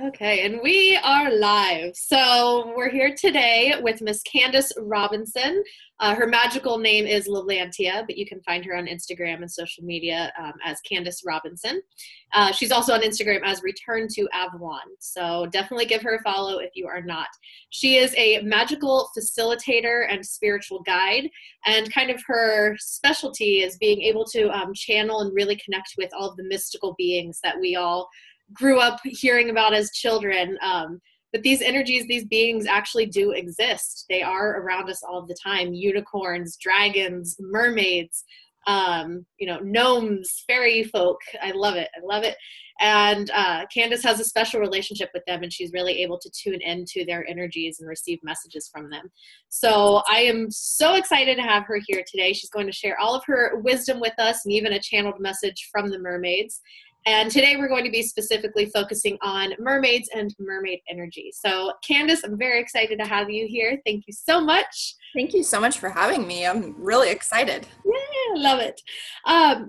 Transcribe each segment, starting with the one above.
Okay, and we are live. So we're here today with Miss Candace Robinson. Her magical name is Lalantia, but you can find her on Instagram and social media as Candace Robinson. She's also on Instagram as Return to Avalon. So definitely give her a follow if you are not. She is a magical facilitator and spiritual guide, and kind of her specialty is being able to channel and really connect with all of the mystical beings that we all grew up hearing about as children, but these energies, these beings actually do exist. They are around us all the time. Unicorns, dragons, mermaids, gnomes, fairy folk. I love it. And Candace has a special relationship with them, and she's really able to tune into their energies and receive messages from them. So I am so excited to have her here today. She's going to share all of her wisdom with us and even a channeled message from the mermaids. And today we're going to be specifically focusing on mermaids and mermaid energy. So Candace, I'm very excited to have you here. Thank you so much. Thank you so much for having me. I'm really excited. Yeah, love it.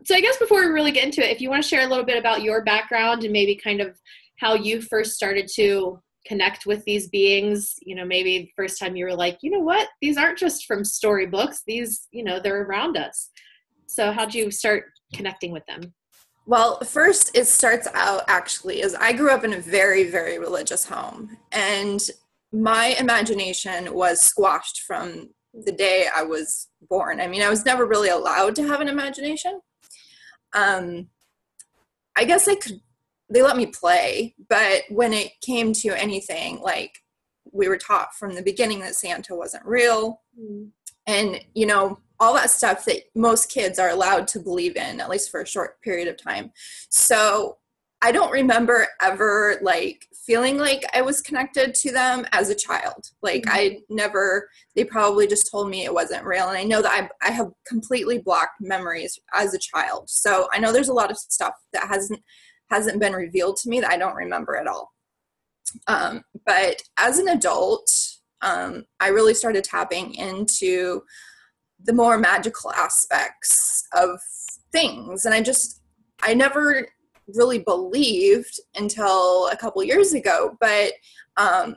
So I guess before we really get into it, if you want to share a little bit about your background and maybe kind of how you first started to connect with these beings, maybe the first time you were like, you know what, these aren't just from storybooks. These, they're around us. So how'd you start connecting with them? Well, first it starts out actually as I grew up in a very, very religious home, and my imagination was squashed from the day I was born. I mean, I was never really allowed to have an imagination. I guess they let me play, but when it came to anything, like we were taught from the beginning that Santa wasn't real, and, all that stuff that most kids are allowed to believe in, at least for a short period of time. So I don't remember ever feeling like I was connected to them as a child. They probably just told me it wasn't real. And I know that I have completely blocked memories as a child. So I know there's a lot of stuff that hasn't been revealed to me that I don't remember at all. But as an adult, I really started tapping into the more magical aspects of things. And I never really believed until a couple years ago, but I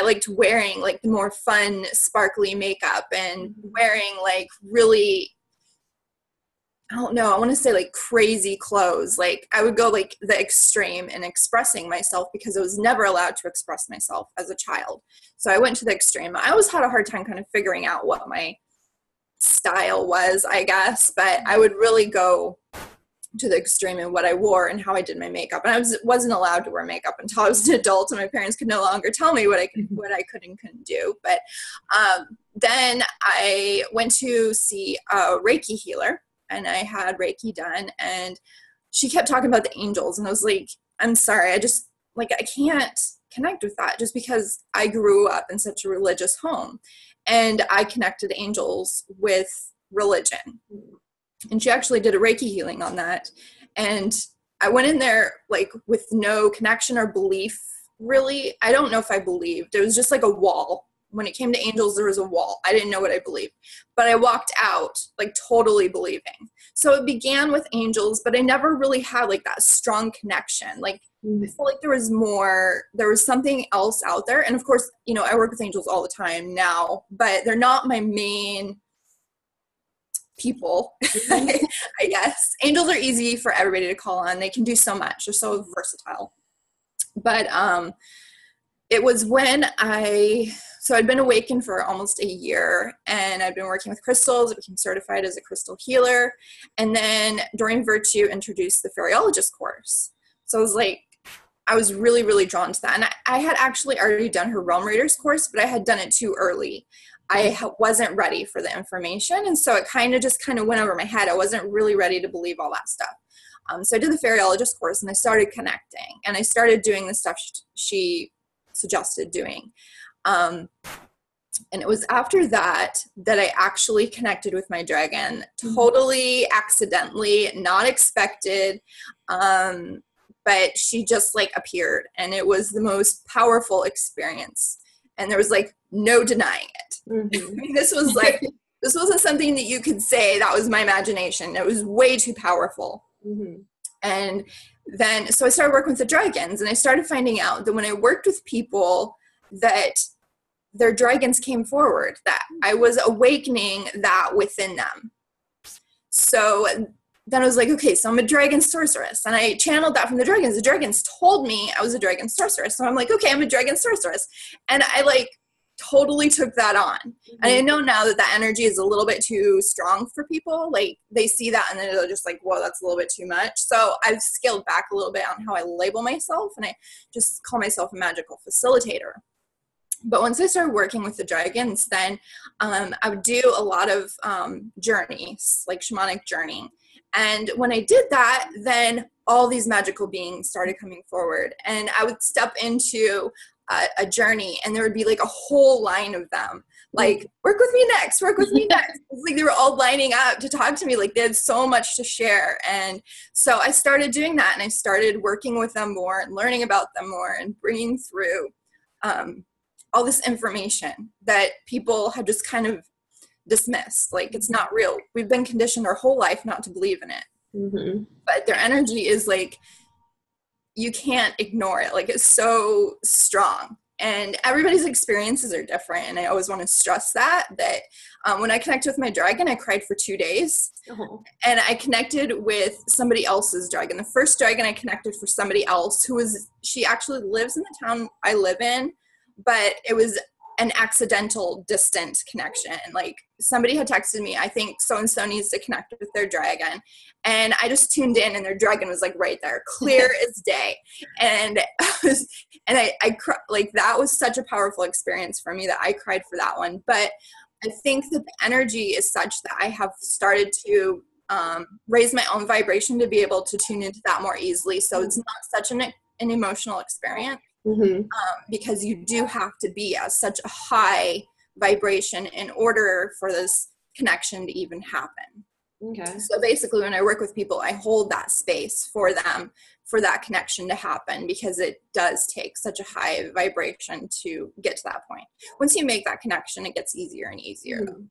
liked wearing the more fun, sparkly makeup and wearing really, I don't know, I want to say crazy clothes. I would go the extreme in expressing myself because I was never allowed to express myself as a child. So I went to the extreme. I always had a hard time kind of figuring out what my style was, I guess, but I would really go to the extreme in what I wore and how I did my makeup. And I wasn't allowed to wear makeup until I was an adult, and my parents could no longer tell me what I could and couldn't do. But then I went to see a Reiki healer, and I had Reiki done, and she kept talking about the angels, and I was like, I'm sorry, I just, I can't connect with that just because I grew up in such a religious home, and I connected angels with religion. And she actually did a Reiki healing on that, and I went in there, with no connection or belief, really. I don't know if I believed. It was just a wall. When it came to angels, there was a wall. I didn't know what I believed, but I walked out totally believing. So it began with angels, but I never really had that strong connection. I feel like there was something else out there. And of course, I work with angels all the time now, but they're not my main people, I guess. Angels are easy for everybody to call on. They can do so much. They're so versatile. But it was when I'd been awakened for almost a year, and I'd been working with crystals. I became certified as a crystal healer. And then Doreen Virtue introduced the Fairyologist course. So I was really, really drawn to that. And I had actually already done her Realm Raiders course, but I had done it too early. I wasn't ready for the information. And so it kind of went over my head. I wasn't really ready to believe all that stuff. So I did the Fairyologist course, and I started connecting, and I started doing the stuff she suggested doing. And it was after that I actually connected with my dragon, totally accidentally, not expected. But she just appeared, and it was the most powerful experience. And there was no denying it. I mean, this wasn't something that you could say that was my imagination. It was way too powerful. And so I started working with the dragons, and I started finding out that when I worked with people, that their dragons came forward, that I was awakening that within them. So then I was like, okay, so I'm a dragon sorceress, and I channeled that from the dragons. The dragons told me I was a dragon sorceress, so I'm like, okay, I'm a dragon sorceress, and I like totally took that on. Mm-hmm. And I know now that that energy is a little bit too strong for people. Like, they see that and then they're just like, whoa, that's a little bit too much. So I've scaled back a little bit on how I label myself, and I just call myself a magical facilitator. But once I started working with the dragons, then I would do a lot of journeys, like shamanic journeying. And when I did that, then all these magical beings started coming forward. And I would step into a journey, and there would be like a whole line of them, like, work with me next, work with me next. It's like they were all lining up to talk to me, like they had so much to share. And so I started doing that, and I started working with them more and learning about them more and bringing through all this information that people had just kind of dismissed. Like, it's not real. We've been conditioned our whole life not to believe in it. Mm-hmm. But their energy is like, you can't ignore it. Like, it's so strong, and everybody's experiences are different. And I always want to stress that when I connect with my dragon, I cried for 2 days. Uh-huh. And I connected with somebody else's dragon. The first dragon I connected for somebody else she actually lives in the town I live in, but it was an accidental distant connection. Like, somebody had texted me, I think so-and-so needs to connect with their dragon. And I just tuned in, and their dragon was like right there, clear as day. And I like, that was such a powerful experience for me that I cried for that one. But I think that the energy is such that I have started to raise my own vibration to be able to tune into that more easily. So it's not such an emotional experience. Mm-hmm. Because you do have to be at such a high vibration in order for this connection to even happen. Okay. So basically, when I work with people, I hold that space for them, for that connection to happen, because it does take such a high vibration to get to that point. Once you make that connection, it gets easier and easier. Mm-hmm.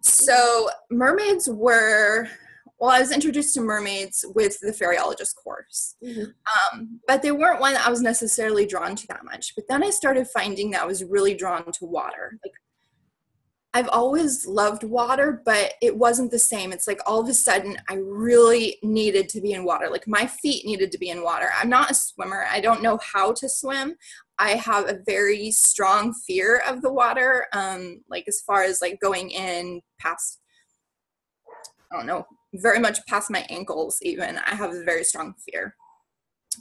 So mermaids were... Well, I was introduced to mermaids with the fairyologist course, but they weren't one that I was necessarily drawn to that much. But then I started finding that I was really drawn to water. Like, I've always loved water, but it wasn't the same. It's like all of a sudden I really needed to be in water. Like, my feet needed to be in water. I'm not a swimmer. I don't know how to swim. I have a very strong fear of the water. Like, as far as like going in past, I don't know, very much past my ankles even, I have a very strong fear.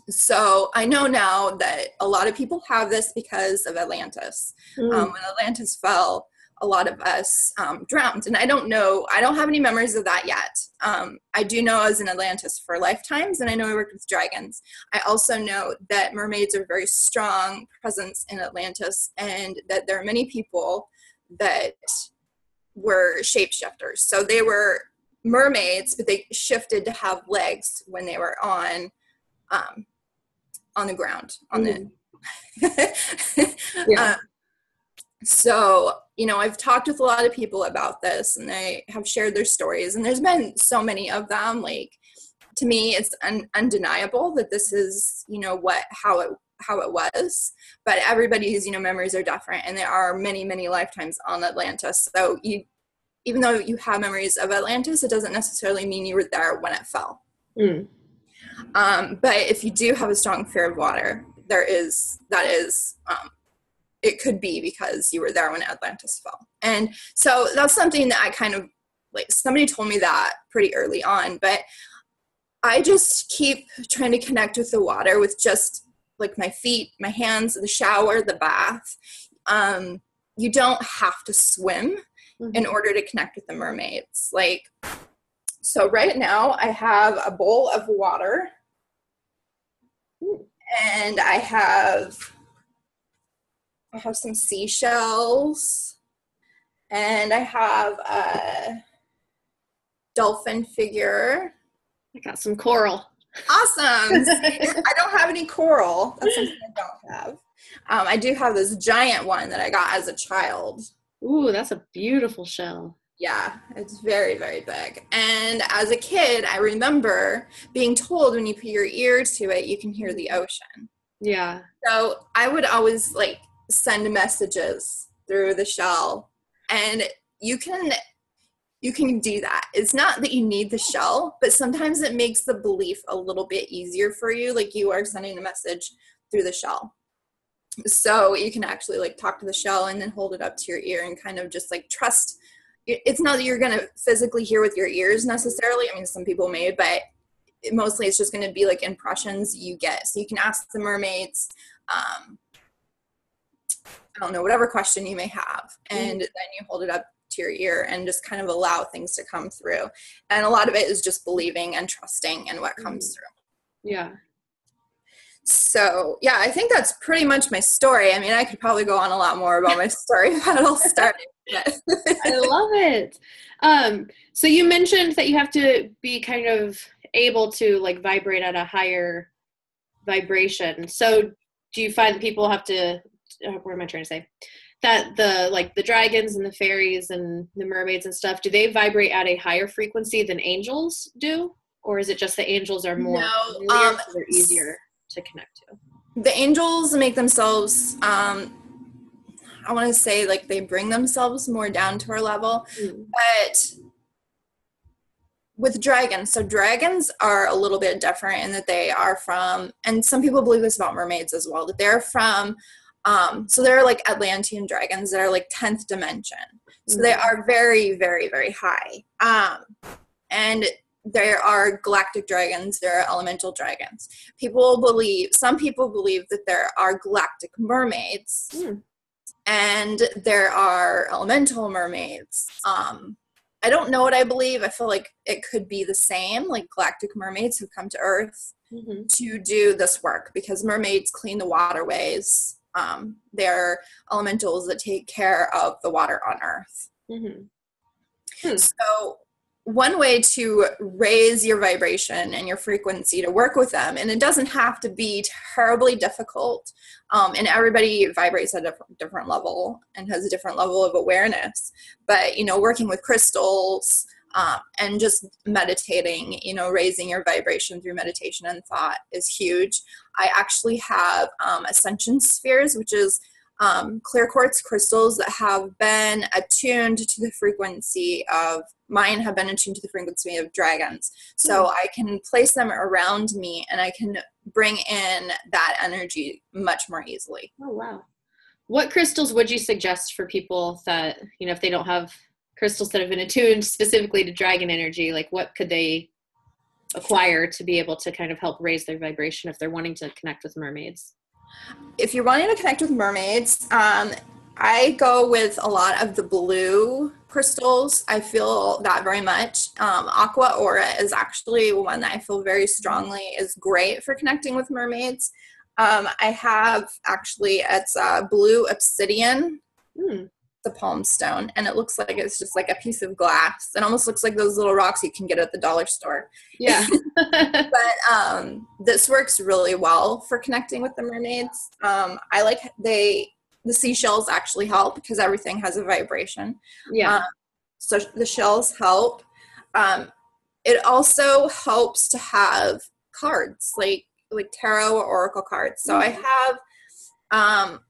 So I know now that a lot of people have this because of Atlantis. When Atlantis fell, a lot of us drowned. And I don't have any memories of that yet. I do know I was in Atlantis for lifetimes, and I know I worked with dragons. I also know that mermaids are very strong presence in Atlantis, and that there are many people that were shapeshifters. So they were mermaids, but they shifted to have legs when they were on the ground, so, you know, I've talked with a lot of people about this, and they have shared their stories, and there's been so many of them. Like, to me, it's undeniable that this is, you know, how it was, but everybody's, you know, memories are different, and there are many, many lifetimes on Atlantis. So even though you have memories of Atlantis, it doesn't necessarily mean you were there when it fell. But if you do have a strong fear of water, it could be because you were there when Atlantis fell. And so that's something that I kind of, like, somebody told me that pretty early on, but I just keep trying to connect with the water with just like my feet, my hands, the shower, the bath. You don't have to swim in order to connect with the mermaids. Like, so right now I have a bowl of water, and I have some seashells, and I have a dolphin figure. I got some coral. Awesome. I don't have any coral. That's something I don't have. I do have this giant one that I got as a child. Ooh, that's a beautiful shell. Yeah, it's very, very big. And as a kid, I remember being told when you put your ear to it, you can hear the ocean. Yeah. So I would always like send messages through the shell, and you can do that. It's not that you need the shell, but sometimes it makes the belief a little bit easier for you, like you are sending a message through the shell. So you can actually like talk to the shell and then hold it up to your ear and kind of just like trust. It's not that you're going to physically hear with your ears necessarily. I mean, some people may, but mostly it's just going to be like impressions you get. So you can ask the mermaids, I don't know, whatever question you may have, and then you hold it up to your ear and just kind of allow things to come through. And a lot of it is just believing and trusting in what comes through. Yeah. So yeah, I think that's pretty much my story. I mean, I could probably go on a lot more about my story, but I'll start. I love it. So you mentioned that you have to be kind of able to like vibrate at a higher vibration. So do you find that people have to, what am I trying to say? That the dragons and the fairies and the mermaids and stuff, do they vibrate at a higher frequency than angels do? Or is it just the angels are more familiar, so they're easier to connect to? The angels make themselves, I want to say like they bring themselves more down to our level, but with dragons, so dragons are a little bit different in that they are from, and some people believe this about mermaids as well, that they're from, so they're like Atlantean dragons that are like 10th dimension. So they are very, very, very high. And there are galactic dragons, there are elemental dragons. Some people believe that there are galactic mermaids and there are elemental mermaids. I don't know what I believe. I feel like it could be the same, like galactic mermaids who come to Earth to do this work, because mermaids clean the waterways. They're elementals that take care of the water on Earth. So one way to raise your vibration and your frequency to work with them, and it doesn't have to be terribly difficult, and everybody vibrates at a different level and has a different level of awareness, but working with crystals and just meditating, raising your vibration through meditation and thought is huge. I actually have ascension spheres, which is clear quartz crystals that have been attuned to the frequency of, mine have been attuned to the frequency of dragons. So I can place them around me and I can bring in that energy much more easily. Oh, wow. What crystals would you suggest for people that, if they don't have crystals that have been attuned specifically to dragon energy, like what could they acquire to be able to kind of help raise their vibration if they're wanting to connect with mermaids? If you're wanting to connect with mermaids, I go with a lot of the blue crystals. I feel that very much. Aqua Aura is actually one that I feel very strongly is great for connecting with mermaids. I have actually, it's blue obsidian, the palm stone, and it looks like it's just like a piece of glass. It almost looks like those little rocks you can get at the dollar store. Yeah. But this works really well for connecting with the mermaids. I like the seashells actually help because everything has a vibration. Yeah. So the shells help. It also helps to have cards like tarot or oracle cards. So I have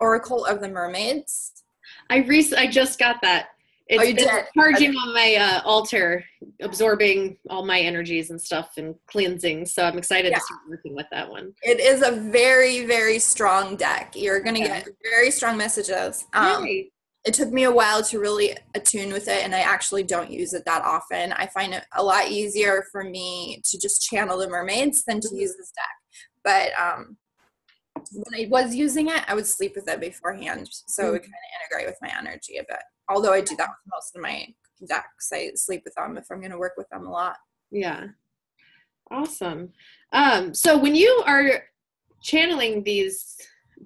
Oracle of the Mermaids. I just got that. It's been charging on my altar, absorbing all my energies and stuff and cleansing. So I'm excited to start working with that one. It is a very, very strong deck. You're going to get very strong messages. It took me a while to really attune with it, and I actually don't use it that often. I find it a lot easier for me to just channel the mermaids than to use this deck. But when I was using it, I would sleep with it beforehand, so it would kind of integrate with my energy a bit. Although I do that with most of my decks, I sleep with them if I'm going to work with them a lot. Yeah. Awesome. So when you are channeling these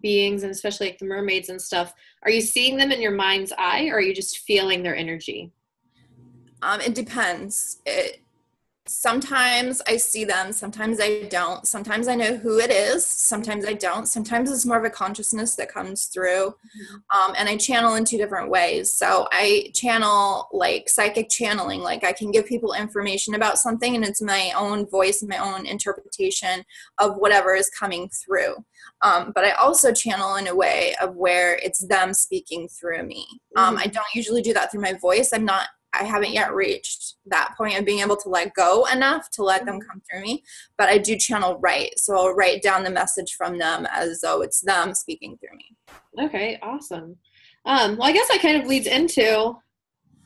beings, and especially like the mermaids and stuff, are you seeing them in your mind's eye, or are you just feeling their energy? It depends. Sometimes I see them, sometimes I don't. Sometimes I know who it is, sometimes I don't. Sometimes it's more of a consciousness that comes through. And I channel in two different ways. So I channel like psychic channeling, like I can give people information about something and it's my own voice, my own interpretation of whatever is coming through. But I also channel in a way of where it's them speaking through me. I don't usually do that through my voice. I haven't yet reached that point of being able to let go enough to let them come through me, but I do channel right. So I'll write down the message from them as though it's them speaking through me. Okay, awesome. Well, I guess that kind of leads into,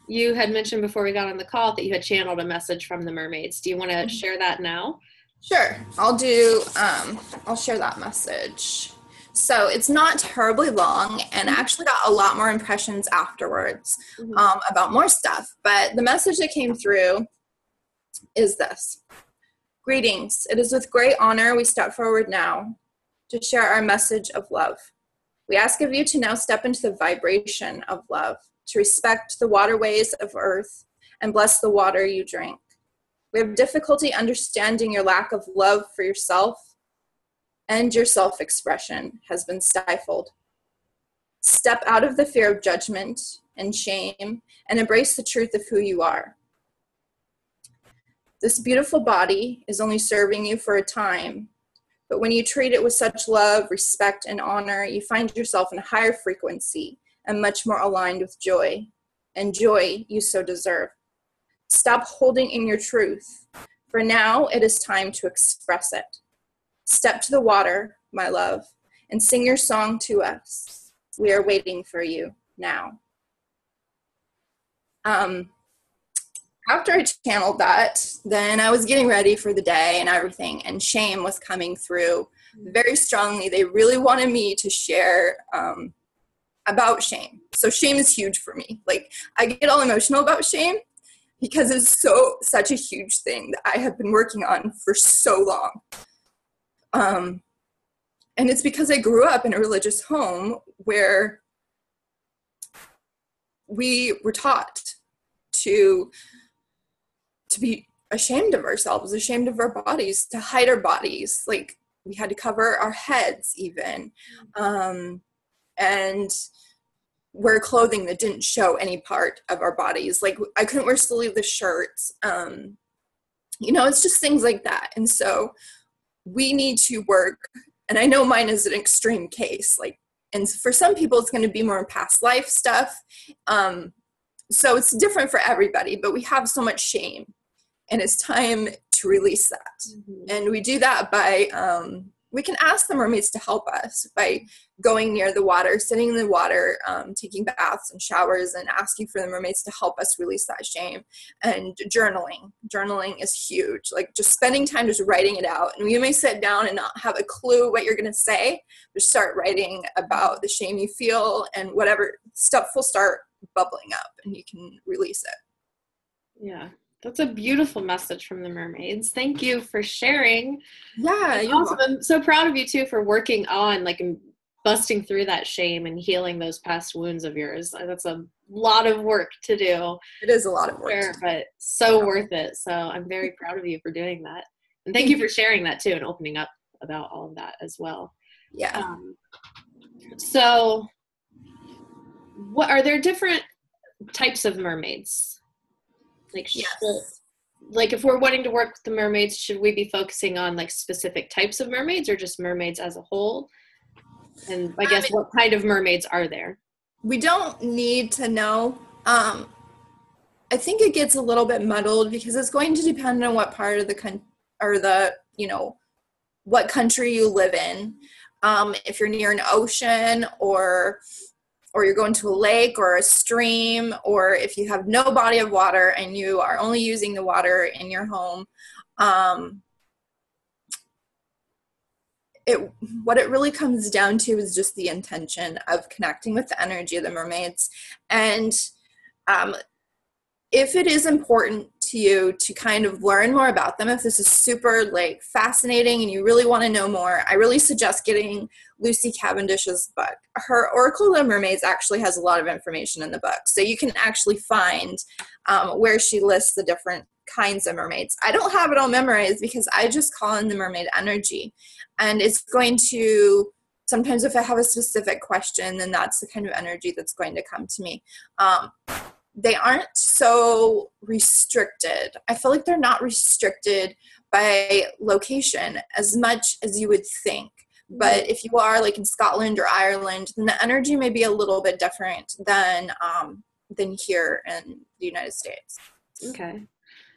you had mentioned before we got on the call that you had channeled a message from the mermaids. Do you want to share that now? Sure. I'll share that message. So it's not terribly long, and I actually got a lot more impressions afterwards about more stuff. But the message that came through is this. Greetings. It is with great honor we step forward now to share our message of love. We ask of you to now step into the vibration of love, to respect the waterways of earth and bless the water you drink. We have difficulty understanding your lack of love for yourself, and your self-expression has been stifled. Step out of the fear of judgment and shame and embrace the truth of who you are. This beautiful body is only serving you for a time, but when you treat it with such love, respect, and honor, you find yourself in a higher frequency and much more aligned with joy, and joy you so deserve. Stop holding in your truth, for now it is time to express it. Step to the water, my love, and sing your song to us. We are waiting for you now. After I channeled that, then I was getting ready for the day and everything, and shame was coming through very strongly. They really wanted me to share about shame. So shame is huge for me. Like, I get all emotional about shame because it's such a huge thing that I have been working on for so long. And it's because I grew up in a religious home where we were taught to be ashamed of ourselves, ashamed of our bodies, to hide our bodies. Like, we had to cover our heads even, and wear clothing that didn't show any part of our bodies. Like, I couldn't wear sleeveless shirts. It's just things like that. And so we need to work, and I know mine is an extreme case, like, and for some people it's going to be more past life stuff. So it's different for everybody, but we have so much shame, and it's time to release that. And we do that by, we can ask the mermaids to help us by going near the water, sitting in the water, taking baths and showers, and asking for the mermaids to help us release that shame. And journaling. Journaling is huge. Like, just spending time just writing it out. And you may sit down and not have a clue what you're going to say. Just start writing about the shame you feel, and whatever stuff will start bubbling up, and you can release it. Yeah. That's a beautiful message from the mermaids. Thank you for sharing. Yeah. Awesome. I'm so proud of you too for working on, like, busting through that shame and healing those past wounds of yours. That's a lot of work to do. It is a lot of work. Sure, but so worth it. So I'm very proud of you for doing that. And thank you for sharing that too and opening up about all of that as well. Yeah. So what are there different types of mermaids? Like, yes. Like, if we're wanting to work with the mermaids, should we be focusing on like specific types of mermaids or just mermaids as a whole? And I guess what kind of mermaids are there? We don't need to know. I think it gets a little bit muddled because it's going to depend on what part of the country, or what country you live in. If you're near an ocean, or you're going to a lake or a stream, or if you have no body of water and you are only using the water in your home, what it really comes down to is just the intention of connecting with the energy of the mermaids. And if it is important to you to kind of learn more about them, if this is super like fascinating and you really want to know more, I really suggest getting Lucy Cavendish's book. Her Oracle of the Mermaids actually has a lot of information in the book. So you can actually find where she lists the different kinds of mermaids. I don't have it all memorized because I just call in the mermaid energy. And it's going to, sometimes if I have a specific question, then that's the kind of energy that's going to come to me. They aren't so restricted. I feel like they're not restricted by location as much as you would think. But if you are like in Scotland or Ireland, then the energy may be a little bit different than here in the United States. Okay.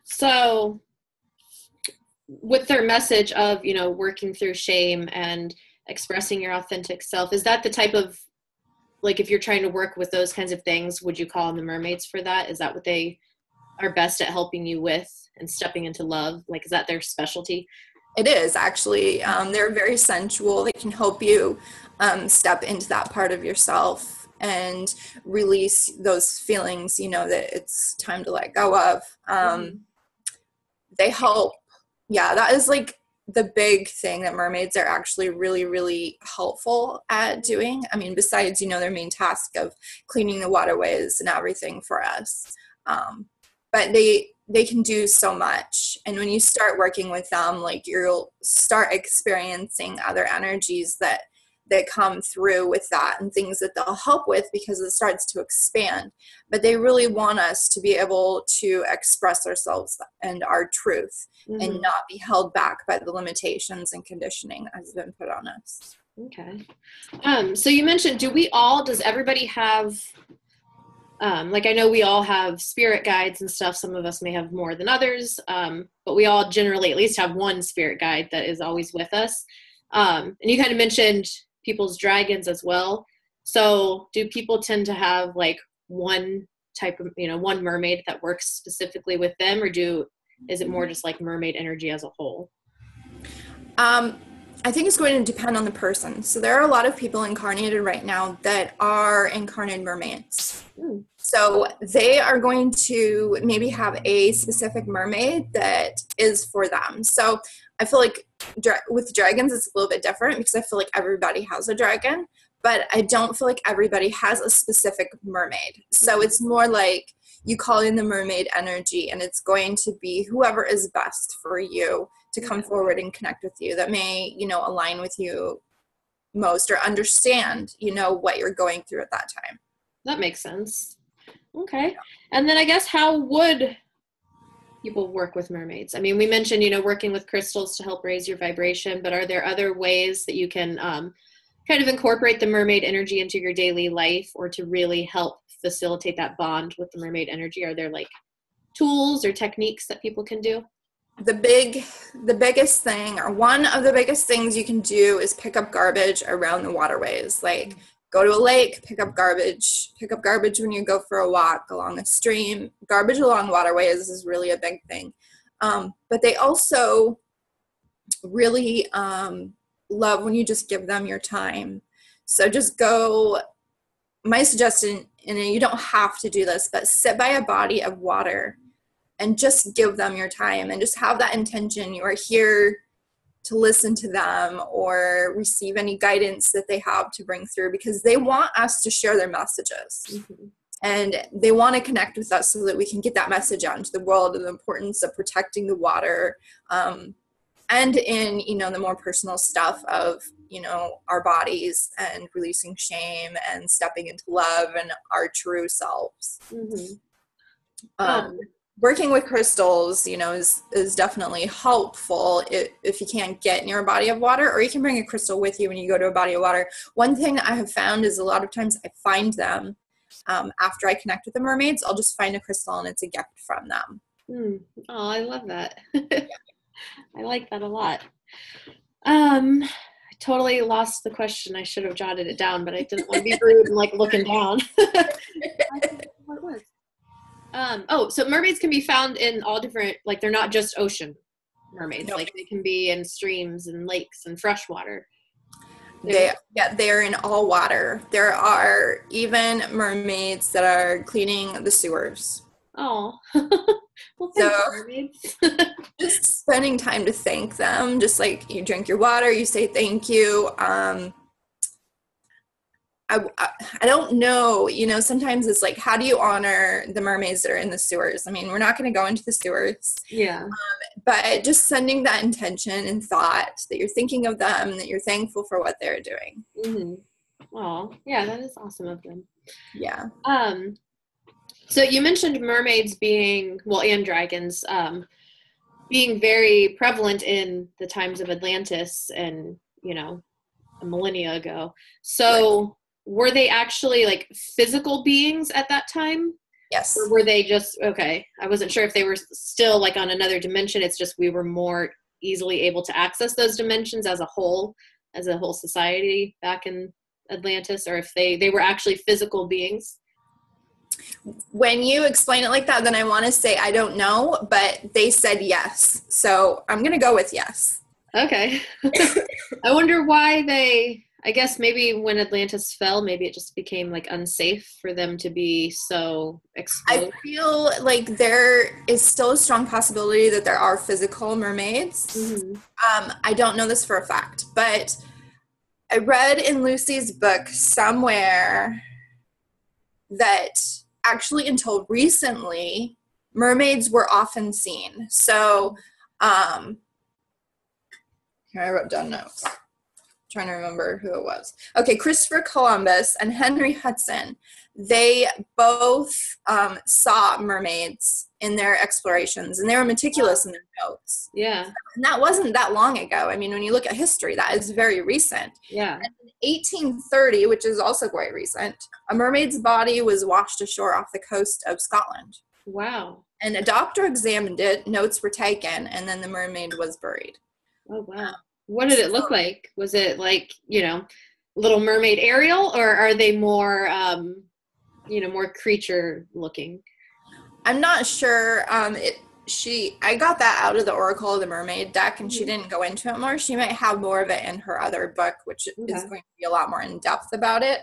So with their message of, you know, working through shame and expressing your authentic self, is that the type of, like, if you're trying to work with those kinds of things, would you call on the mermaids for that? Is that what they are best at helping you with and stepping into love? Like, is that their specialty? It is actually. They're very sensual. They can help you step into that part of yourself and release those feelings, you know, that it's time to let go of. They help. Yeah, that is like the big thing that mermaids are actually really, really helpful at doing. I mean, besides, you know, their main task of cleaning the waterways and everything for us. But they can do so much. And when you start working with them, like, you'll start experiencing other energies that come through with that and things that they'll help with, because it starts to expand. But they really want us to be able to express ourselves and our truth and not be held back by the limitations and conditioning that has been put on us. Okay. So you mentioned, does everybody have, like, I know we all have spirit guides and stuff. Some of us may have more than others, but we all generally at least have one spirit guide that is always with us. And you kind of mentioned people's dragons as well. So do people tend to have like one type of, you know, one mermaid that works specifically with them, or is it more just like mermaid energy as a whole? I think it's going to depend on the person. So there are a lot of people incarnated right now that are incarnated mermaids. So they are going to maybe have a specific mermaid that is for them. So I feel like with dragons, it's a little bit different because I feel like everybody has a dragon, but I don't feel like everybody has a specific mermaid. So it's more like you call in the mermaid energy, and it's going to be whoever is best for you to come forward and connect with you, that may, you know, align with you most or understand, you know, what you're going through at that time. That makes sense. Okay. And then I guess, how would people work with mermaids? I mean, we mentioned, you know, working with crystals to help raise your vibration, but are there other ways that you can kind of incorporate the mermaid energy into your daily life, or to really help facilitate that bond with the mermaid energy? Are there like tools or techniques that people can do? The biggest thing, or one of the biggest things you can do, is pick up garbage around the waterways. Like, go to a lake, pick up garbage when you go for a walk along a stream. Garbage along waterways is really a big thing. But they also really love when you just give them your time. So just go, my suggestion, and you don't have to do this, but sit by a body of water and just give them your time, and just have that intention. You are here to listen to them or receive any guidance that they have to bring through, because they want us to share their messages. And they want to connect with us so that we can get that message out into the world, of the importance of protecting the water, and in, you know, the more personal stuff of, you know, our bodies and releasing shame and stepping into love and our true selves. Working with crystals, you know, is definitely helpful if you can't get near a body of water, or you can bring a crystal with you when you go to a body of water. One thing that I have found is a lot of times I find them after I connect with the mermaids. I'll just find a crystal and it's a gift from them. Oh, I love that. I like that a lot. I totally lost the question. I should have jotted it down, but I didn't want to be rude and like looking down. What it was. So mermaids can be found in all different, like, they're not just ocean mermaids. Nope. Like, they can be in streams and lakes and freshwater. They're in all water. There are even mermaids that are cleaning the sewers. Oh, well, thanks, mermaids. Just spending time to thank them. Just like you drink your water, you say thank you. I don't know, you know, sometimes it's like, how do you honor the mermaids that are in the sewers? I mean, we're not going to go into the sewers. Yeah. But just sending that intention and thought that you're thinking of them, that you're thankful for what they're doing. Mm-hmm. Oh, yeah, that is awesome of them. Yeah. So you mentioned mermaids being, well, and dragons, being very prevalent in the times of Atlantis and, you know, a millennia ago. So Right. were they actually like physical beings at that time? Yes. Or were they just, okay, I wasn't sure if they were still like on another dimension. It's just we were more easily able to access those dimensions as a whole society back in Atlantis, or if they were actually physical beings. When you explain it like that, then I want to say I don't know, but they said yes. So I'm going to go with yes. Okay. I wonder why I guess maybe when Atlantis fell, maybe it just became like unsafe for them to be so exposed. I feel like there is still a strong possibility that there are physical mermaids. Mm-hmm. I don't know this for a fact, but I read in Lucy's book somewhere that actually until recently, mermaids were often seen. So, here I wrote down notes. I'm trying to remember who it was. Okay, Christopher Columbus and Henry Hudson, they both saw mermaids in their explorations, and they were meticulous in their notes. Yeah. And that wasn't that long ago. I mean, when you look at history, that is very recent. Yeah. And in 1830, which is also quite recent, a mermaid's body was washed ashore off the coast of Scotland. Wow. And a doctor examined it, notes were taken, and then the mermaid was buried. Oh, wow. What did it look like? Was it like, you know, Little Mermaid Ariel, or are they more, you know, more creature looking? I'm not sure. I got that out of the Oracle of the Mermaid deck, and she didn't go into it more. She might have more of it in her other book, which is going to be a lot more in depth about it.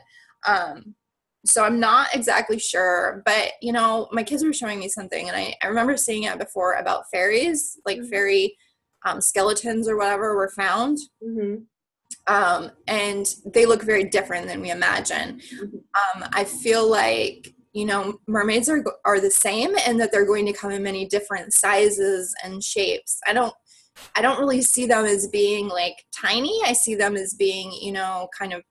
So I'm not exactly sure, but you know, my kids were showing me something, and I remember seeing it before about fairies, like fairy skeletons or whatever were found. And they look very different than we imagine. I feel like, you know, mermaids are the same, and that they're going to come in many different sizes and shapes. I don't really see them as being like tiny. I see them as being, you know, kind of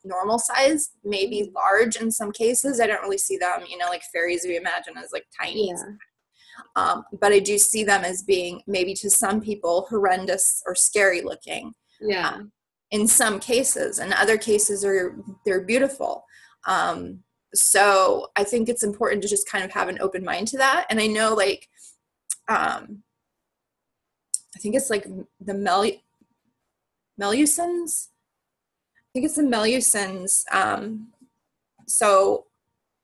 normal size, maybe large in some cases. I don't really see them, you know, like fairies we imagine as like tiny. Yeah. But I do see them as being maybe to some people horrendous or scary looking. Yeah. In some cases, and other cases they're beautiful. So I think it's important to just kind of have an open mind to that. And I know, like, I think it's like the Melusins. I think it's the Melusins. So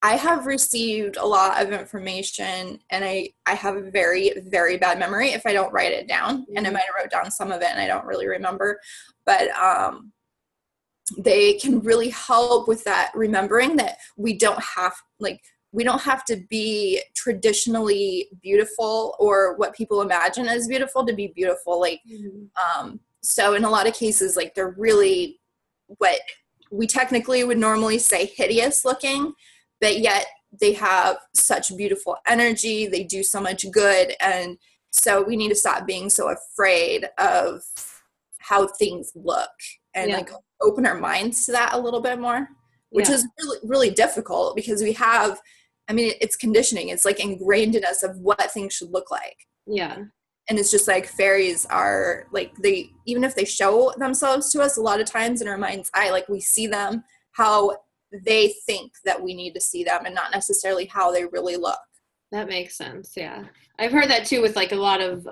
I have received a lot of information, and I have a very, very bad memory if I don't write it down. And I might have wrote down some of it, and I don't really remember. But they can really help with that, remembering that we don't have to be traditionally beautiful or what people imagine as beautiful to be beautiful. Like, so in a lot of cases, like, they're really what we technically would normally say hideous looking, but yet they have such beautiful energy. They do so much good. And so we need to stop being so afraid of how things look, and like open our minds to that a little bit more, which is really, really difficult, because we have, I mean, it's conditioning. It's like ingrained in us of what things should look like. Yeah. And it's just like fairies are like, even if they show themselves to us a lot of times in our mind's eye, like we see them how they think that we need to see them, and not necessarily how they really look. That makes sense. Yeah. I've heard that too with like a lot of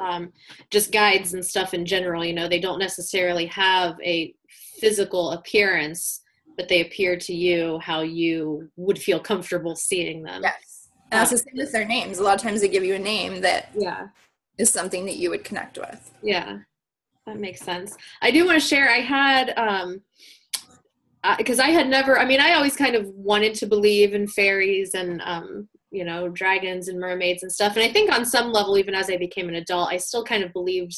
just guides and stuff in general. You know, they don't necessarily have a physical appearance, but they appear to you how you would feel comfortable seeing them. Yes. And that's the same with their names. A lot of times they give you a name that is something that you would connect with. Yeah. That makes sense. I do want to share, I had, because I had never, I mean, I always kind of wanted to believe in fairies and, you know, dragons and mermaids and stuff. And I think on some level, even as I became an adult, I still kind of believed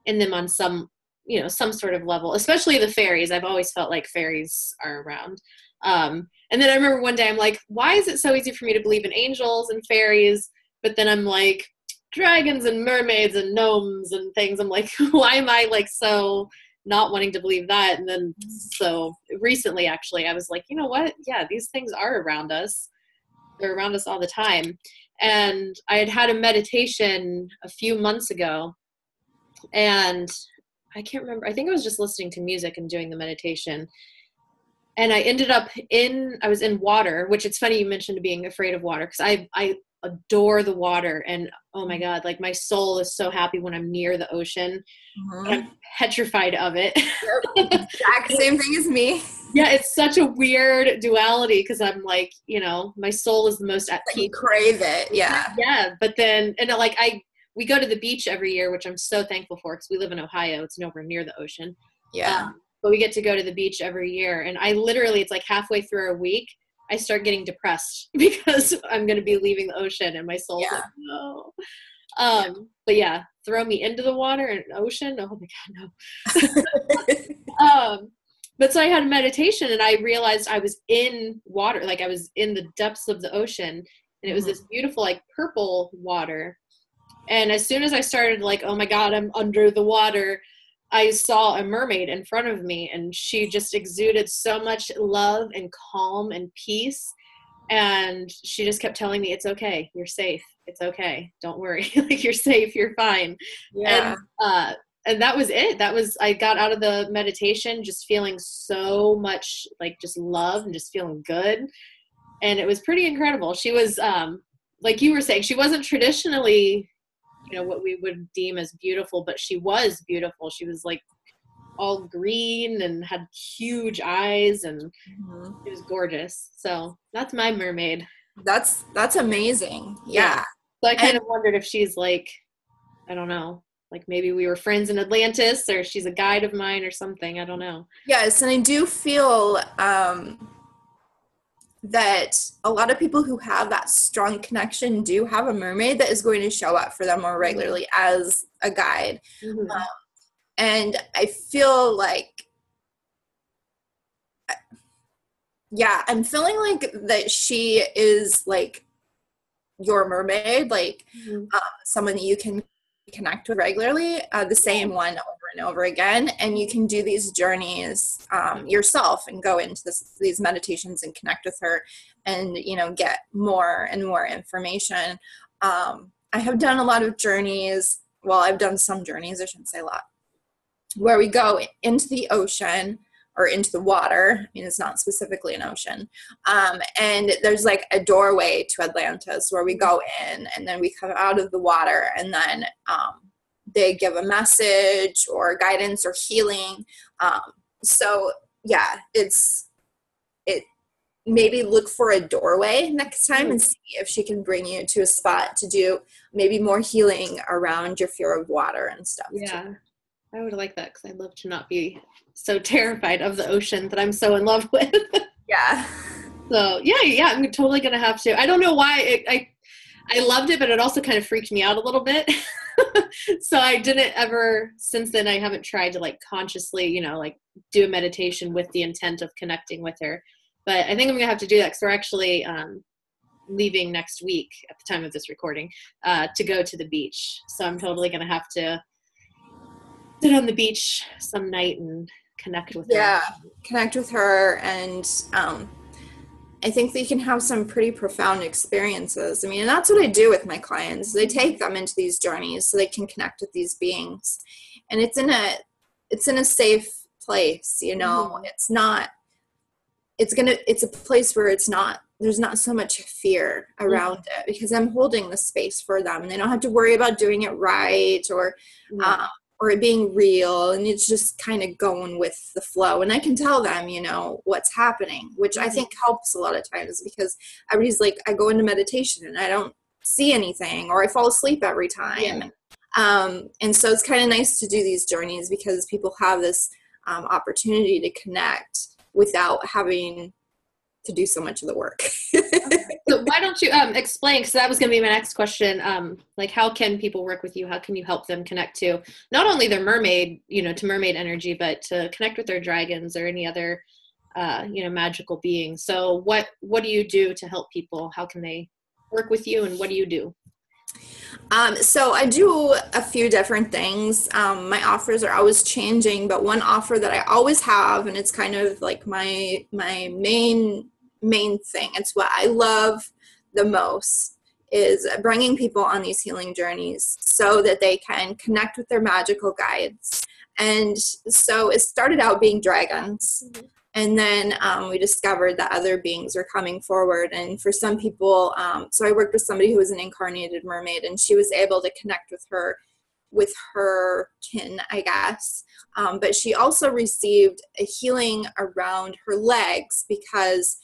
in them on some, you know, some sort of level, especially the fairies. I've always felt like fairies are around. And then I remember one day I'm like, why is it so easy for me to believe in angels and fairies? But then I'm like, dragons and mermaids and gnomes and things. I'm like, why am I like so not wanting to believe that? And then so recently, actually, I was like, you know what? Yeah, these things are around us. They're around us all the time. And I had a meditation a few months ago, and I can't remember. I think I was just listening to music and doing the meditation. And I ended up I was in water, which it's funny you mentioned being afraid of water, because I adore the water. And oh my God, like my soul is so happy when I'm near the ocean. But I'm petrified of it. Yep. Exact same thing as me. Yeah, it's such a weird duality, because I'm like, you know, my soul is the most at peace. You crave it, yeah. Yeah, but then, and like we go to the beach every year, which I'm so thankful for, because we live in Ohio. It's nowhere near the ocean. Yeah. But we get to go to the beach every year. And I literally, it's like halfway through a week, I start getting depressed because I'm going to be leaving the ocean and my soul's like, no. But yeah, throw me into the water and ocean. Oh my God, no. But so I had a meditation and I realized I was in water. Like I was in the depths of the ocean, and it was this beautiful, like purple water. And as soon as I started like, oh my God, I'm under the water, I saw a mermaid in front of me, and she just exuded so much love and calm and peace. And she just kept telling me, it's okay. You're safe. It's okay. Don't worry. Like you're safe. You're fine. Yeah. And that was it. I got out of the meditation just feeling so much like just love and just feeling good. And it was pretty incredible. She was, like you were saying, she wasn't traditionally, you know, what we would deem as beautiful, but she was beautiful. She was like all green and had huge eyes, and it was gorgeous. So that's my mermaid. That's amazing. Yeah. So I kind of wondered if she's like, I don't know, like maybe we were friends in Atlantis, or she's a guide of mine or something. I don't know. Yes. And I do feel, that a lot of people who have that strong connection do have a mermaid that is going to show up for them more regularly as a guide. And I feel like, yeah, I'm feeling like that she is like your mermaid, like someone that you can connect with regularly, the same one over and over again, and you can do these journeys yourself and go into these meditations and connect with her, and you know, get more and more information. I have done a lot of journeys. Well, I've done some journeys, I shouldn't say a lot, where we go into the ocean or into the water. I mean, it's not specifically an ocean. And there's like a doorway to Atlantis where we go in, and then we come out of the water, and then they give a message or guidance or healing. So yeah, maybe look for a doorway next time and see if she can bring you to a spot to do maybe more healing around your fear of water and stuff. Yeah. Too. I would like that, because I'd love to not be so terrified of the ocean that I'm so in love with. Yeah. So yeah, I'm totally gonna have to. I don't know why I loved it, but it also kind of freaked me out a little bit. So I didn't ever, since then, I haven't tried to like consciously, you know, like do a meditation with the intent of connecting with her. But I think I'm gonna have to do that, because we're actually leaving next week at the time of this recording to go to the beach. So I'm totally gonna have to sit on the beach some night and connect with her. Yeah, connect with her. And I think that you can have some pretty profound experiences. I mean, and that's what I do with my clients. I take them into these journeys so they can connect with these beings. And it's in a safe place, you know. It's a place where there's not so much fear around it, because I'm holding the space for them, and they don't have to worry about doing it right or it being real, and it's just kind of going with the flow. And I can tell them, you know, what's happening, which I think helps a lot of times, because everybody's like, I go into meditation and I don't see anything, or I fall asleep every time. And so it's kind of nice to do these journeys, because people have this opportunity to connect without having to do so much of the work. So why don't you explain, because that was going to be my next question, like how can people work with you? How can you help them connect to not only their mermaid, you know, to mermaid energy, but to connect with their dragons or any other magical beings. So what do you do to help people? How can they work with you, and what do you do? So I do a few different things. My offers are always changing, but one offer that I always have, and it's kind of like my main thing, it's what I love the most, is bringing people on these healing journeys so that they can connect with their magical guides. And so it started out being dragons. Mm-hmm. And then we discovered that other beings were coming forward. And for some people, so I worked with somebody who was an incarnated mermaid, and she was able to connect with her kin, I guess. But she also received a healing around her legs, because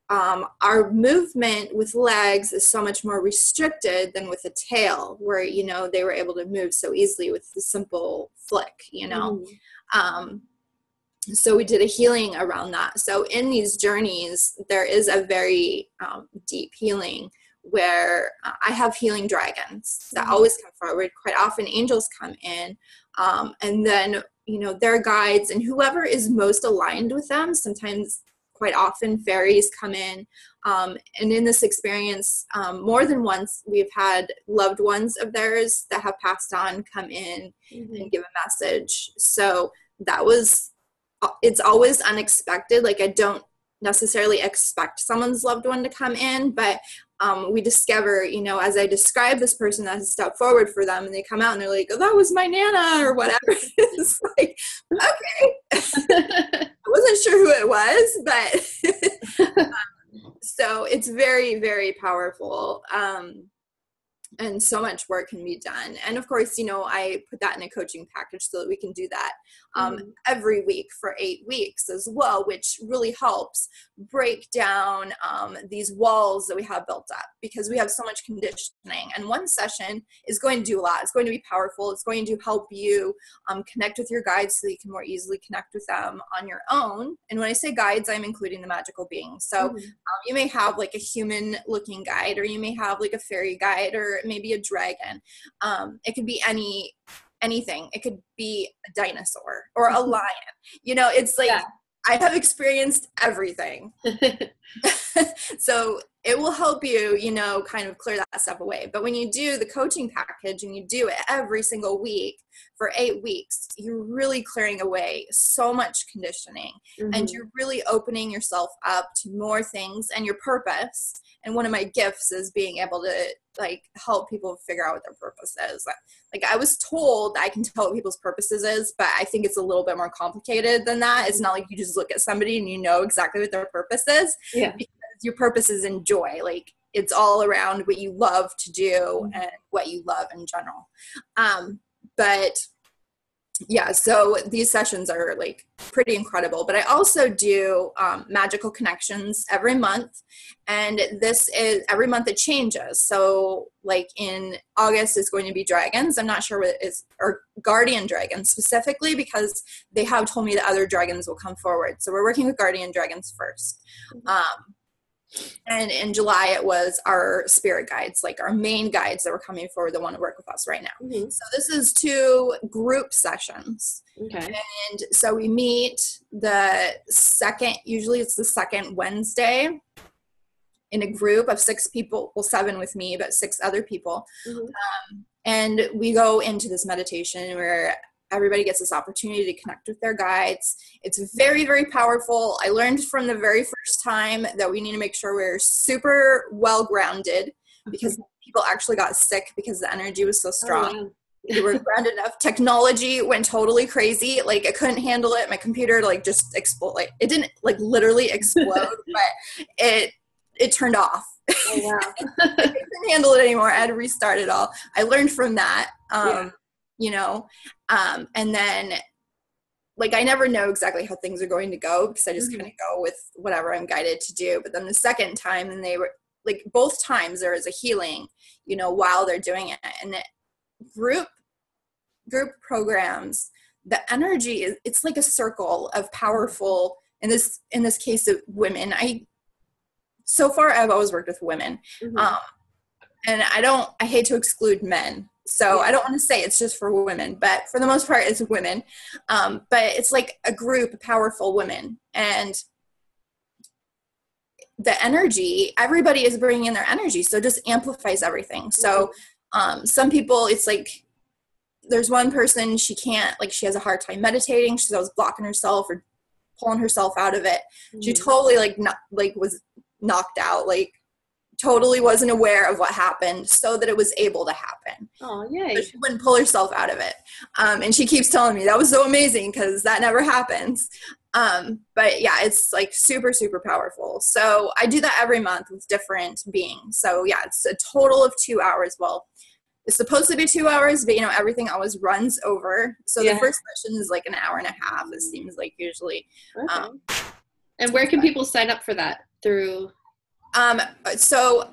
our movement with legs is so much more restricted than with a tail, where, they were able to move so easily with the simple flick, Mm-hmm. So we did a healing around that. So in these journeys, there is a very deep healing where I have healing dragons that mm-hmm. always come forward. Quite often angels come in, and then, their guides and whoever is most aligned with them. Sometimes, quite often, fairies come in. And in this experience, more than once, we've had loved ones of theirs that have passed on come in mm-hmm. and give a message. So it's always unexpected. Like, I don't necessarily expect someone's loved one to come in, but we discover, as I describe this person that has stepped forward for them, and they come out and they're like, oh, that was my Nana or whatever. It's like, okay. I wasn't sure who it was, but so it's very, very powerful. And so much work can be done. And of course, I put that in a coaching package so that we can do that every week for 8 weeks as well, which really helps break down these walls that we have built up, because we have so much conditioning. And one session is going to do a lot. It's going to be powerful. It's going to help you connect with your guides so that you can more easily connect with them on your own. And when I say guides, I'm including the magical beings. So you may have like a human looking guide, or you may have like a fairy guide, or maybe a dragon. It could be anything. It could be a dinosaur or a lion. It's like, yeah. I have experienced everything. So it will help you, kind of clear that stuff away. But when you do the coaching package and you do it every single week for 8 weeks, you're really clearing away so much conditioning mm-hmm. and you're really opening yourself up to more things and your purpose. And one of my gifts is being able to help people figure out what their purpose is. Like, I was told I can tell what people's purposes is, but I think it's a little bit more complicated than that. It's not like you just look at somebody and you know exactly what their purpose is. Yeah. Because your purpose is in joy. Like, it's all around what you love to do and what you love in general. But yeah, so these sessions are like pretty incredible. But I also do magical connections every month, and this is every month it changes. So like in August is going to be dragons. I'm not sure what it is, or guardian dragons specifically, because they have told me that other dragons will come forward. So we're working with guardian dragons first. And in July, it was our spirit guides, like our main guides that were coming forward that want to work with us right now. Mm-hmm. So this is 2 group sessions. Okay. And so we meet usually it's the second Wednesday, in a group of 6 people, well, 7 with me, but 6 other people. Mm-hmm. And we go into this meditation where everybody gets this opportunity to connect with their guides. It's very, very powerful. I learned from the very first time that we need to make sure we're super well grounded, because people actually got sick because the energy was so strong. Oh, wow. We were grounded enough. Technology went totally crazy. Like, I couldn't handle it. My computer just explode. Like, it didn't like explode, but it turned off. Oh, wow. I couldn't handle it anymore. I had to restart it all. I learned from that. And then I never know exactly how things are going to go, because I just kind of go with whatever I'm guided to do. But then the second time, and they were both times there is a healing, while they're doing it. And group programs, the energy it's like a circle of powerful, in this case of women. So far I've always worked with women. Mm-hmm. And I hate to exclude men. So I don't want to say it's just for women, but for the most part it's women. But it's like a group of powerful women. And the energy, everybody is bringing in their energy. So it just amplifies everything. So some people, it's like, there's one person, she can't, like, she has a hard time meditating. She's always blocking herself or pulling herself out of it. She totally was knocked out, like totally wasn't aware of what happened so that it was able to happen. Oh, yay. But she wouldn't pull herself out of it. And she keeps telling me that was so amazing because that never happens. But yeah, it's like super, super powerful. So I do that every month with different beings. So yeah, it's a total of 2 hours. Well, it's supposed to be 2 hours, but everything always runs over. So the first session is like an hour and a half, it seems like usually. Okay. And where can people sign up for that? Through? So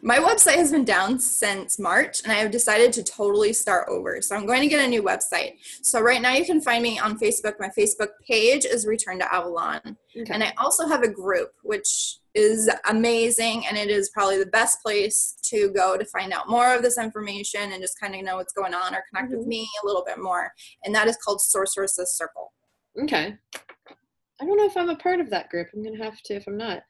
my website has been down since March, and I have decided to totally start over. So I'm going to get a new website. So right now you can find me on Facebook. My Facebook page is Return to Avalon. Okay. And I also have a group, which is amazing, and it is probably the best place to go to find out more of this information and just kind of know what's going on or connect with me a little bit more. And that is called Sorceress's Circle. Okay. I don't know if I'm a part of that group. I'm going to have to if I'm not.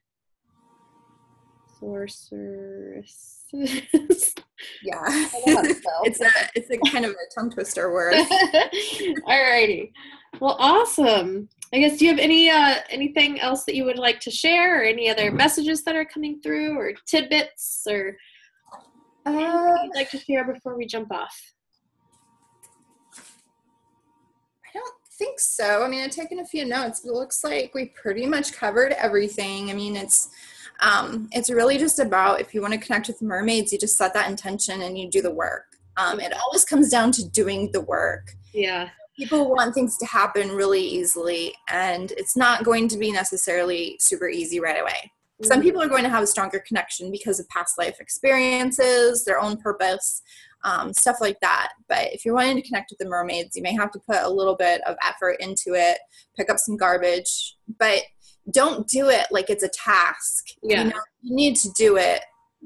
Sorceress. Yeah. It's a kind of a tongue twister word. Alrighty. Well, awesome. I guess, do you have anything else that you would like to share, or any other messages that are coming through, or tidbits, or anything you'd like to share before we jump off? I don't think so. I mean, I've taken a few notes. It looks like we pretty much covered everything. I mean, it's really just about, if you want to connect with mermaids, you just set that intention and you do the work. It always comes down to doing the work. Yeah. People want things to happen really easily, and it's not going to be necessarily super easy right away. Some people are going to have a stronger connection because of past life experiences, their own purpose, stuff like that. But if you're wanting to connect with the mermaids, you may have to put a little bit of effort into it, pick up some garbage, but don't do it like it's a task. Yeah. You need to do it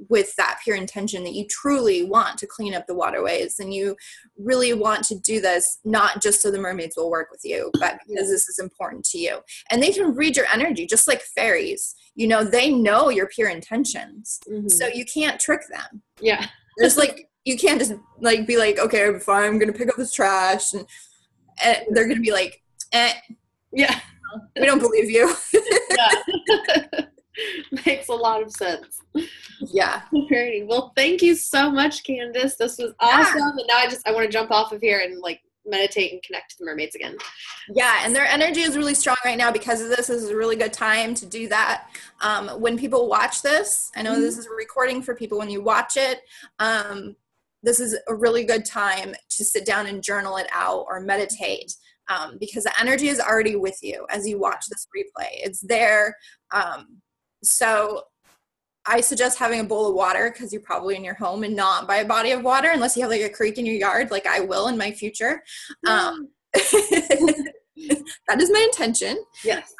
with that pure intention that you truly want to clean up the waterways, and you really want to do this not just so the mermaids will work with you, but because this is important to you. And they can read your energy just like fairies. They know your pure intentions. So you can't trick them. Yeah. There's you can't just be like, okay, fine, I'm gonna pick up this trash, and they're gonna be like, yeah, we don't believe you. Yeah. Makes a lot of sense. Yeah. Great. Well, thank you so much, Candace. This was awesome. And now I want to jump off of here and meditate and connect to the mermaids again. Yeah, and their energy is really strong right now because of this. This is a really good time to do that. When people watch this, I know this is a recording for people. When you watch it, this is a really good time to sit down and journal it out or meditate. Because the energy is already with you as you watch this replay. It's there. So I suggest having a bowl of water, because you're probably in your home and not by a body of water, unless you have a creek in your yard, like I will in my future. That is my intention. Yes.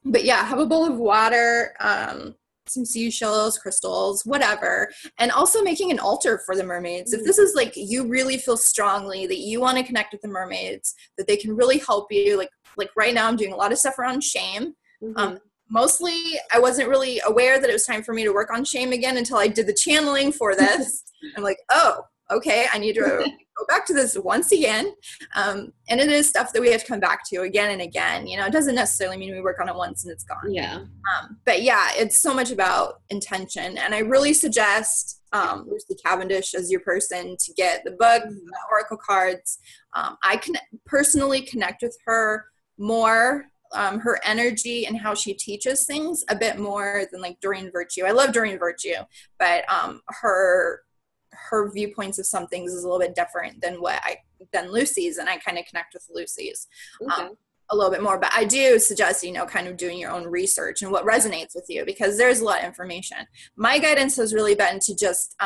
But yeah, have a bowl of water, some seashells, crystals, whatever. And also making an altar for the mermaids. If this is you really feel strongly that you want to connect with the mermaids, that they can really help you. Like right now I'm doing a lot of stuff around shame. Mostly I wasn't really aware that it was time for me to work on shame again until I did the channeling for this. I'm like, oh, okay, I need to go back to this once again. And it is stuff that we have to come back to again and again. It doesn't necessarily mean we work on it once and it's gone. Yeah. But yeah, it's so much about intention. And I really suggest Lucy Cavendish as your person to get the book, the oracle cards. I can personally connect with her more. Her energy and how she teaches things a bit more than Doreen Virtue. I love Doreen Virtue, but her viewpoints of some things is a little bit different than Lucy's, and I kind of connect with Lucy's a little bit more. But I do suggest kind of doing your own research and what resonates with you, because there's a lot of information. My guidance has really been to just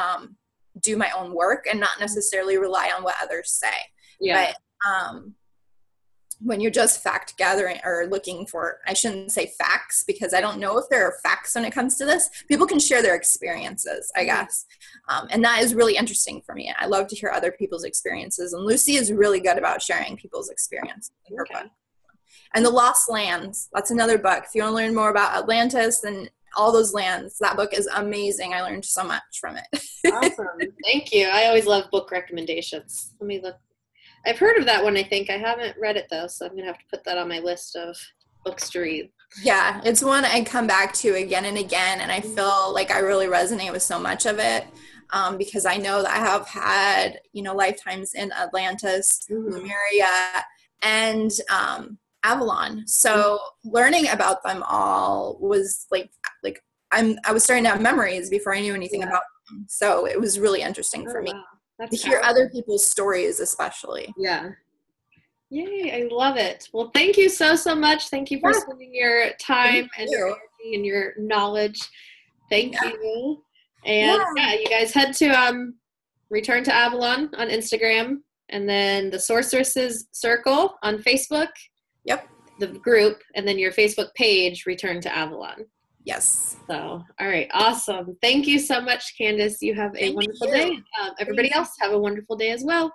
do my own work and not necessarily rely on what others say. Yeah. But when you're just fact gathering or looking for, I shouldn't say facts, because I don't know if there are facts when it comes to this. People can share their experiences, I guess. And that is really interesting for me. I love to hear other people's experiences. And Lucy is really good about sharing people's experiences in her book. And The Lost Lands, that's another book. If you want to learn more about Atlantis and all those lands, that book is amazing. I learned so much from it. Awesome. Thank you. I always love book recommendations. Let me look. I've heard of that one, I think. I haven't read it, though, so I'm going to have to put that on my list of books to read. Yeah, it's one I come back to again and again, and I feel like I really resonate with so much of it, because I know that I have had, lifetimes in Atlantis, Lemuria, and Avalon. So learning about them all was I was starting to have memories before I knew anything about them. So it was really interesting for me to hear other people's stories, especially. Yeah. Yay, I love it. Well, thank you so much. Thank you for spending your time and your energy and your knowledge. Thank you. And you guys head to Return to Avalon on Instagram, and then the Sorceresses Circle on Facebook. Yep. The group, and then your Facebook page, Return to Avalon. Yes. So, all right, awesome. Thank you so much, Candace. You have a wonderful day. Everybody else, have a wonderful day as well.